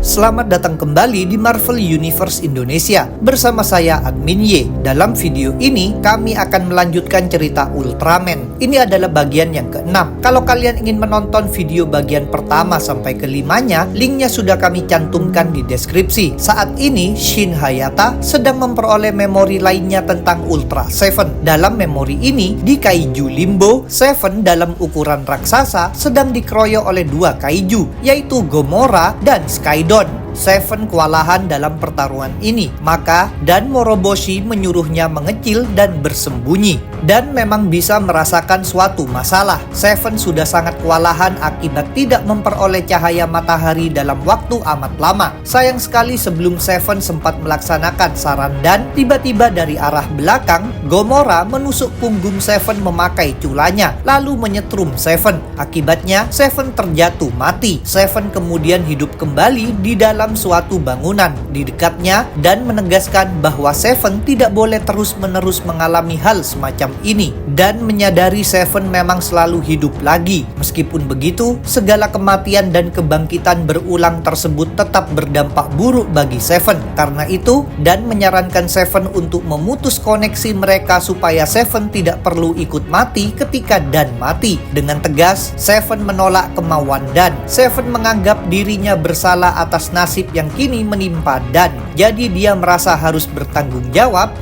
Selamat datang kembali di Marvel Universe Indonesia bersama saya Admin Y. Dalam video ini kami akan melanjutkan cerita Ultraman. Ini adalah bagian yang ke-6. Kalau kalian ingin menonton video bagian pertama sampai ke-5-nya, linknya sudah kami cantumkan di deskripsi. Saat ini Shin Hayata sedang memperoleh memori lainnya tentang Ultra Seven. Dalam memori ini, di Kaiju Limbo, Seven dalam ukuran raksasa sedang dikeroyok oleh dua kaiju, yaitu Gomora dan Skydon. Seven kewalahan dalam pertarungan ini, maka Dan Moroboshi menyuruhnya mengecil dan bersembunyi. Dan memang bisa merasakan suatu masalah. Seven sudah sangat kewalahan akibat tidak memperoleh cahaya matahari dalam waktu amat lama. Sayang sekali sebelum Seven sempat melaksanakan saran Dan, tiba-tiba dari arah belakang, Gomora menusuk punggung Seven memakai culanya, lalu menyetrum Seven. Akibatnya, Seven terjatuh mati. Seven kemudian hidup kembali di dalam suatu bangunan di dekatnya dan menegaskan bahwa Seven tidak boleh terus-menerus mengalami hal semacam ini dan menyadari Seven memang selalu hidup lagi. Meskipun begitu, segala kematian dan kebangkitan berulang tersebut tetap berdampak buruk bagi Seven. Karena itu, Dan menyarankan Seven untuk memutus koneksi mereka supaya Seven tidak perlu ikut mati ketika Dan mati. Dengan tegas, Seven menolak kemauan Dan. Seven menganggap dirinya bersalah atas nasib yang kini menimpa Dan. Jadi dia merasa harus bertanggung jawab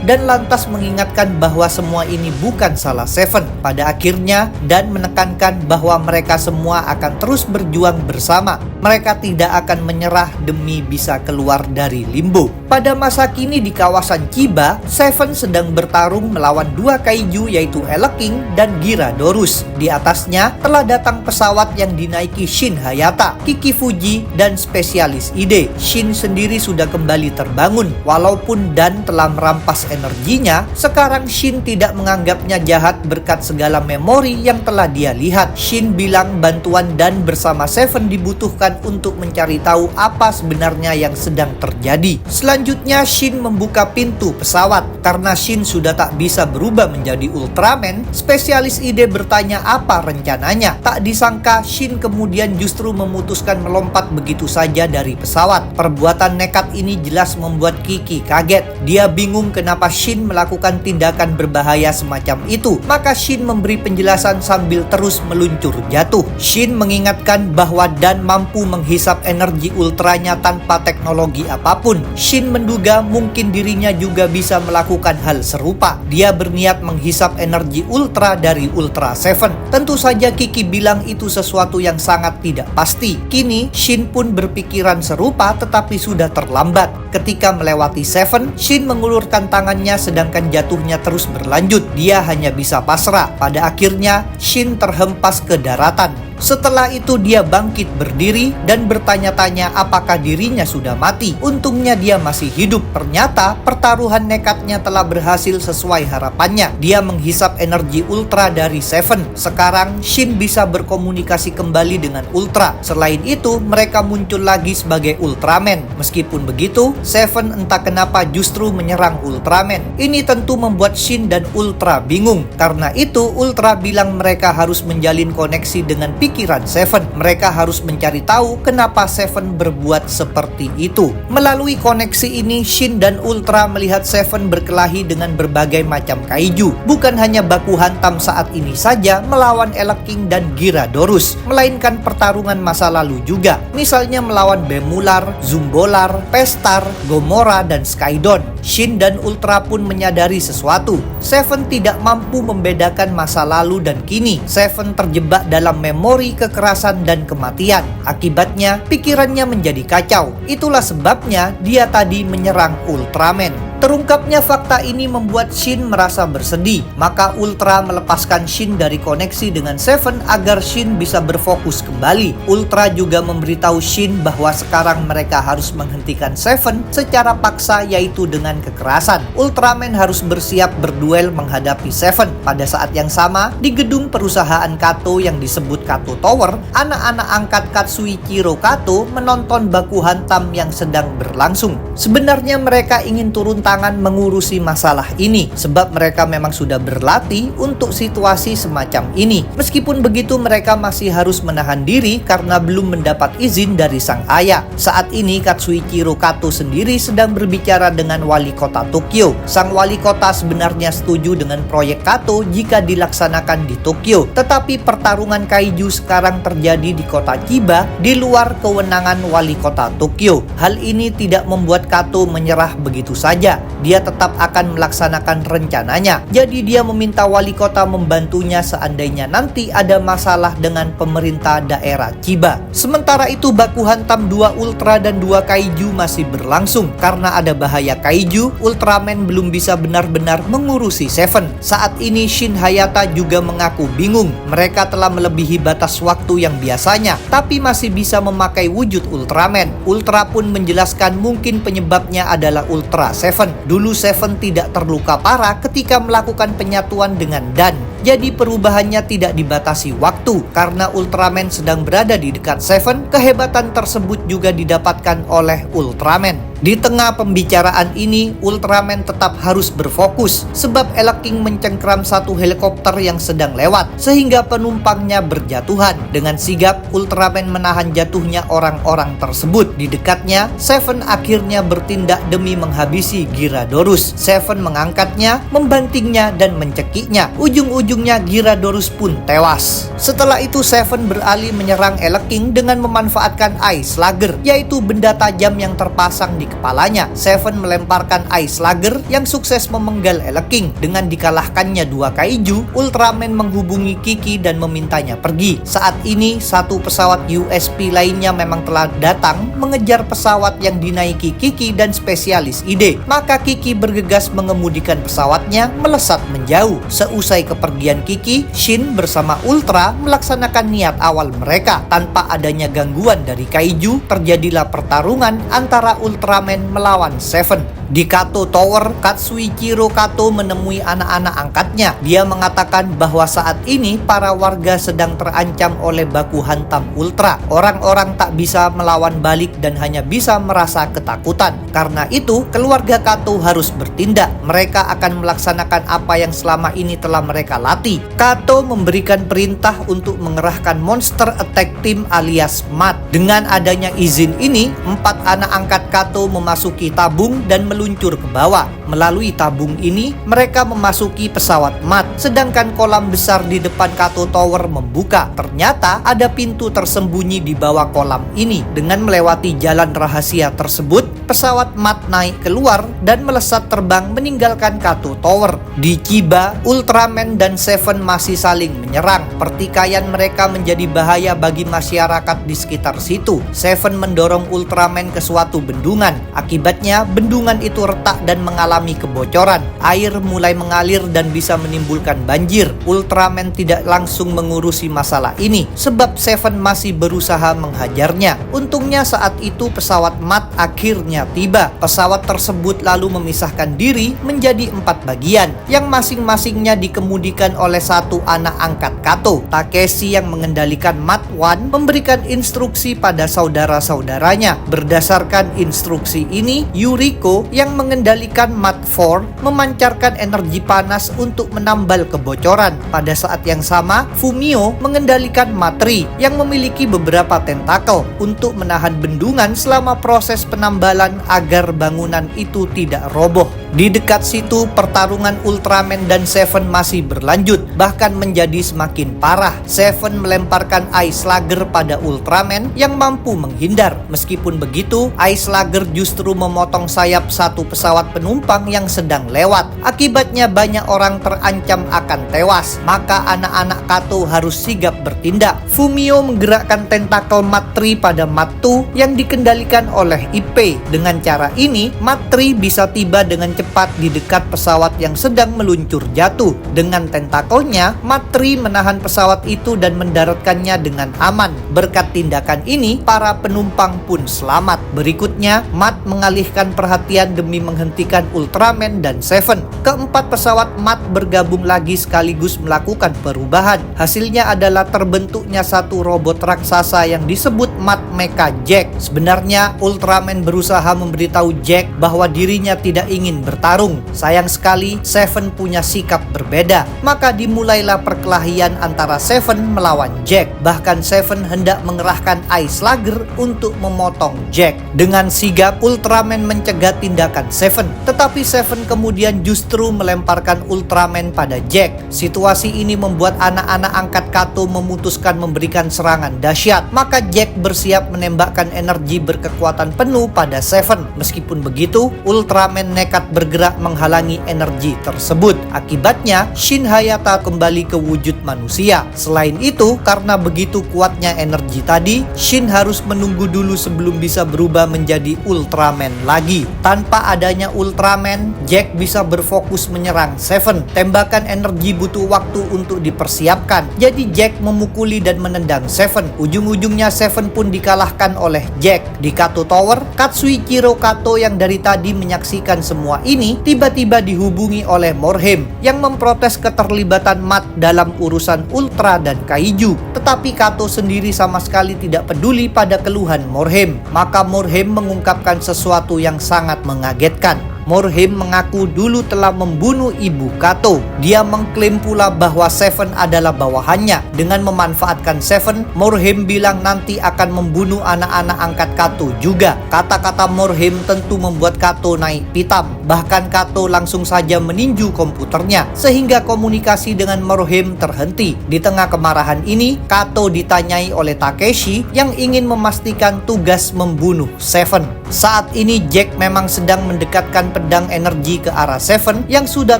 dan lantas mengingatkan bahwa semua ini bukan salah Seven. Pada akhirnya, Dan menekankan bahwa mereka semua akan terus berjuang bersama. Mereka tidak akan menyerah demi bisa keluar dari Limbo. Pada masa kini di kawasan Chiba, Seven sedang bertarung melawan dua kaiju yaitu Eleking dan Gyarados. Di atasnya telah datang pesawat yang dinaiki Shin Hayata, Kiki Fuji, dan spesialis ide. Shin sendiri sudah kembali terbangun. Walaupun Dan telah merampas energinya, sekarang Shin tidak menganggapnya jahat berkat segala memori yang telah dia lihat. Shin bilang bantuan Dan bersama Seven dibutuhkan untuk mencari tahu apa sebenarnya yang sedang terjadi. Selanjutnya Shin membuka pintu pesawat. Karena Shin sudah tak bisa berubah menjadi Ultraman, spesialis ide bertanya apa rencananya. Tak disangka Shin kemudian justru memutuskan melompat begitu saja dari pesawat. Perbuatan nekat ini jelas membuat Kiki kaget. Dia bingung kenapa Shin melakukan tindakan berbahaya semacam itu. Maka Shin memberi penjelasan sambil terus meluncur jatuh. Shin mengingatkan bahwa Dan mampu menghisap energi ultranya tanpa teknologi apapun. Shin menduga mungkin dirinya juga bisa melakukan hal serupa. Dia berniat menghisap energi ultra dari Ultra Seven. Tentu saja Kiki bilang itu sesuatu yang sangat tidak pasti. Kini Shin pun berpikiran serupa tetapi sudah terlambat. Ketika melewati Seven, Shin mengulurkan tangannya sedangkan jatuhnya terus berlanjut. Dia hanya bisa pasrah. Pada akhirnya Shin terhempas ke daratan. Setelah itu dia bangkit berdiri dan bertanya-tanya apakah dirinya sudah mati. Untungnya dia masih hidup. Ternyata pertaruhan nekatnya telah berhasil sesuai harapannya. Dia menghisap energi ultra dari Seven. Sekarang Shin bisa berkomunikasi kembali dengan Ultra. Selain itu, mereka muncul lagi sebagai Ultraman. Meskipun begitu, Seven entah kenapa justru menyerang Ultraman. Ini tentu membuat Shin dan Ultra bingung. Karena itu, Ultra bilang mereka harus menjalin koneksi dengan pikiran Seven. Mereka harus mencari tahu kenapa Seven berbuat seperti itu. Melalui koneksi ini, Shin dan Ultra melihat Seven berkelahi dengan berbagai macam kaiju. Bukan hanya baku hantam saat ini saja melawan Eleking dan Gyarados, melainkan pertarungan masa lalu juga. Misalnya melawan Bemular, Zumbolar, Pestar, Gomora, dan Skydon. Shin dan Ultra pun menyadari sesuatu. Seven tidak mampu membedakan masa lalu dan kini. Seven terjebak dalam memori kekerasan dan kematian. Akibatnya, pikirannya menjadi kacau. Itulah sebabnya dia tadi menyerang Ultraman. Terungkapnya fakta ini membuat Shin merasa bersedih. Maka Ultra melepaskan Shin dari koneksi dengan Seven agar Shin bisa berfokus kembali. Ultra juga memberitahu Shin bahwa sekarang mereka harus menghentikan Seven secara paksa, yaitu dengan kekerasan. Ultraman harus bersiap berduel menghadapi Seven. Pada saat yang sama, di gedung perusahaan Kato yang disebut Kato Tower, anak-anak angkat Katsuichiro Kato menonton baku hantam yang sedang berlangsung. Sebenarnya mereka ingin turun tangan tangan mengurusi masalah ini sebab mereka memang sudah berlatih untuk situasi semacam ini. Meskipun begitu, mereka masih harus menahan diri karena belum mendapat izin dari sang ayah. Saat ini Katsuichiro Kato sendiri sedang berbicara dengan wali kota Tokyo. Sang wali kota sebenarnya setuju dengan proyek Kato jika dilaksanakan di Tokyo, tetapi pertarungan kaiju sekarang terjadi di kota Chiba di luar kewenangan wali kota Tokyo. Hal ini tidak membuat Kato menyerah begitu saja. Dia tetap akan melaksanakan rencananya. Jadi dia meminta wali kota membantunya seandainya nanti ada masalah dengan pemerintah daerah Chiba. Sementara itu baku hantam dua Ultra dan dua Kaiju masih berlangsung. Karena ada bahaya Kaiju, Ultraman belum bisa benar-benar mengurusi Seven. Saat ini Shin Hayata juga mengaku bingung. Mereka telah melebihi batas waktu yang biasanya, tapi masih bisa memakai wujud Ultraman. Ultra pun menjelaskan mungkin penyebabnya adalah Ultra Seven. Dulu Seven tidak terluka parah ketika melakukan penyatuan dengan Dan. Jadi perubahannya tidak dibatasi waktu. Karena Ultraman sedang berada di dekat Seven, kehebatan tersebut juga didapatkan oleh Ultraman. Di tengah pembicaraan ini, Ultraman tetap harus berfokus sebab Eleking mencengkram satu helikopter yang sedang lewat sehingga penumpangnya berjatuhan. Dengan sigap, Ultraman menahan jatuhnya orang-orang tersebut. Di dekatnya, Seven akhirnya bertindak demi menghabisi Gyarados. Seven mengangkatnya, membantingnya, dan mencekiknya. Ujung-ujungnya Gyarados pun tewas. Setelah itu Seven beralih menyerang Eleking dengan memanfaatkan Ice Slugger, yaitu benda tajam yang terpasang di kepalanya. Seven melemparkan Ice Slugger yang sukses memenggal Eleking. Dengan dikalahkannya dua kaiju, Ultraman menghubungi Kiki dan memintanya pergi. Saat ini satu pesawat USP lainnya memang telah datang mengejar pesawat yang dinaiki Kiki dan spesialis ide. Maka Kiki bergegas mengemudikan pesawatnya melesat menjauh. Seusai kepergian Kiki, Shin bersama Ultra melaksanakan niat awal mereka. Tanpa adanya gangguan dari kaiju, terjadilah pertarungan antara Ultraman melawan Seven. Di Kato Tower, Katsuichiro Kato menemui anak-anak angkatnya. Dia mengatakan bahwa saat ini para warga sedang terancam oleh baku hantam Ultra. Orang-orang tak bisa melawan balik dan hanya bisa merasa ketakutan. Karena itu, keluarga Kato harus bertindak. Mereka akan melaksanakan apa yang selama ini telah mereka latih. Kato memberikan perintah untuk mengerahkan Monster Attack Team alias MAT. Dengan adanya izin ini, 4 anak angkat Kato memasuki tabung dan meluncur ke bawah. Melalui tabung ini, mereka memasuki pesawat MAT. Sedangkan kolam besar di depan Kato Tower membuka. Ternyata ada pintu tersembunyi di bawah kolam ini. Dengan melewati jalan rahasia tersebut, pesawat MAT naik keluar dan melesat terbang meninggalkan Kato Tower. Di Chiba, Ultraman dan Seven masih saling menyerang. Pertikaian mereka menjadi bahaya bagi masyarakat di sekitar situ. Seven mendorong Ultraman ke suatu bendungan. Akibatnya, bendungan itu retak dan mengalami kebocoran. Air mulai mengalir dan bisa menimbulkan banjir. Ultraman tidak langsung mengurusi masalah ini sebab Seven masih berusaha menghajarnya. Untungnya saat itu pesawat MAT akhirnya tiba. Pesawat tersebut lalu memisahkan diri menjadi 4 bagian yang masing-masingnya dikemudikan oleh satu anak angkat Kato. Takeshi yang mengendalikan MAT 1 memberikan instruksi pada saudara-saudaranya. Berdasarkan instruksi ini, Yuriko yang mengendalikan MAT 4 memancarkan energi panas untuk menambal kebocoran. Pada saat yang sama, Fumio mengendalikan MAT 3 yang memiliki beberapa tentakel untuk menahan bendungan selama proses penambalan agar bangunan itu tidak roboh. Di dekat situ, pertarungan Ultraman dan Seven masih berlanjut, bahkan menjadi semakin parah. Seven melemparkan Ice Slugger pada Ultraman yang mampu menghindar. Meskipun begitu, Ice Slugger justru memotong sayap satu pesawat penumpang yang sedang lewat. Akibatnya banyak orang terancam akan tewas. Maka anak-anak Kato harus sigap bertindak. Fumio menggerakkan tentakel MAT 3 pada MAT 2 yang dikendalikan oleh Ippei. Dengan cara ini, MAT 3 bisa tiba dengan cepat di dekat pesawat yang sedang meluncur jatuh. Dengan tentakelnya, Contohnya, Matri menahan pesawat itu dan mendaratkannya dengan aman. Berkat tindakan ini, para penumpang pun selamat. Berikutnya, Matt mengalihkan perhatian demi menghentikan Ultraman dan Seven. Keempat pesawat Matt bergabung lagi sekaligus melakukan perubahan. Hasilnya adalah terbentuknya satu robot raksasa yang disebut Matt Mecha Jack. Sebenarnya, Ultraman berusaha memberitahu Jack bahwa dirinya tidak ingin bertarung. Sayang sekali, Seven punya sikap berbeda. Maka dimulailah perkelahian antara Seven melawan Jack. Bahkan Seven hendak mengerahkan Ice Slugger untuk memotong Jack. Dengan sigap, Ultraman mencegah tindakan Seven. Tetapi Seven kemudian justru melemparkan Ultraman pada Jack. Situasi ini membuat anak-anak angkat Kato memutuskan memberikan serangan dahsyat. Maka Jack bersiap menembakkan energi berkekuatan penuh pada Seven. Meskipun begitu, Ultraman nekat bergerak menghalangi energi tersebut. Akibatnya, Shin Hayata kembali ke wujud manusia. Selain itu, karena begitu kuatnya energi tadi, Shin harus menunggu dulu sebelum bisa berubah menjadi Ultraman lagi. Tanpa adanya Ultraman, Jack bisa berfokus menyerang Seven. Tembakan energi butuh waktu untuk dipersiapkan. Jadi Jack memukuli dan menendang Seven. Ujung-ujungnya Seven pun dikalahkan oleh Jack. Di Kato Tower, Katsuichiro Kato yang dari tadi menyaksikan semua ini tiba-tiba dihubungi oleh Morhaime yang memprotes keterlibatan Matt dalam urusan Ultra dan Kaiju. Tetapi Kato sendiri sama sekali tidak peduli pada keluhan Morhaime. Maka Morhaime mengungkapkan sesuatu yang sangat mengagetkan. Morhaime mengaku dulu telah membunuh ibu Kato. Dia mengklaim pula bahwa Seven adalah bawahannya. Dengan memanfaatkan Seven, Morhaime bilang nanti akan membunuh anak-anak angkat Kato juga. Kata-kata Morhaime tentu membuat Kato naik pitam. Bahkan Kato langsung saja meninju komputernya, sehingga komunikasi dengan Morhaime terhenti. Di tengah kemarahan ini, Kato ditanyai oleh Takeshi yang ingin memastikan tugas membunuh Seven. Saat ini Jack memang sedang mendekatkan pedang energi ke arah Seven yang sudah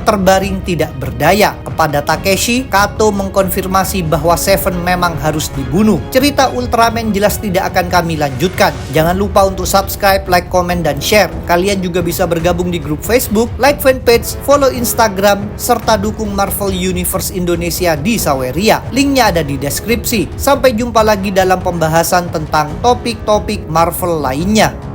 terbaring tidak berdaya. Kepada Takeshi, Kato mengkonfirmasi bahwa Seven memang harus dibunuh. Cerita Ultraman jelas tidak akan kami lanjutkan. Jangan lupa untuk subscribe, like, komen, dan share. Kalian juga bisa bergabung di grup Facebook, like fanpage, follow Instagram, serta dukung Marvel Universe Indonesia di Saweria. Linknya ada di deskripsi. Sampai jumpa lagi dalam pembahasan tentang topik-topik Marvel lainnya.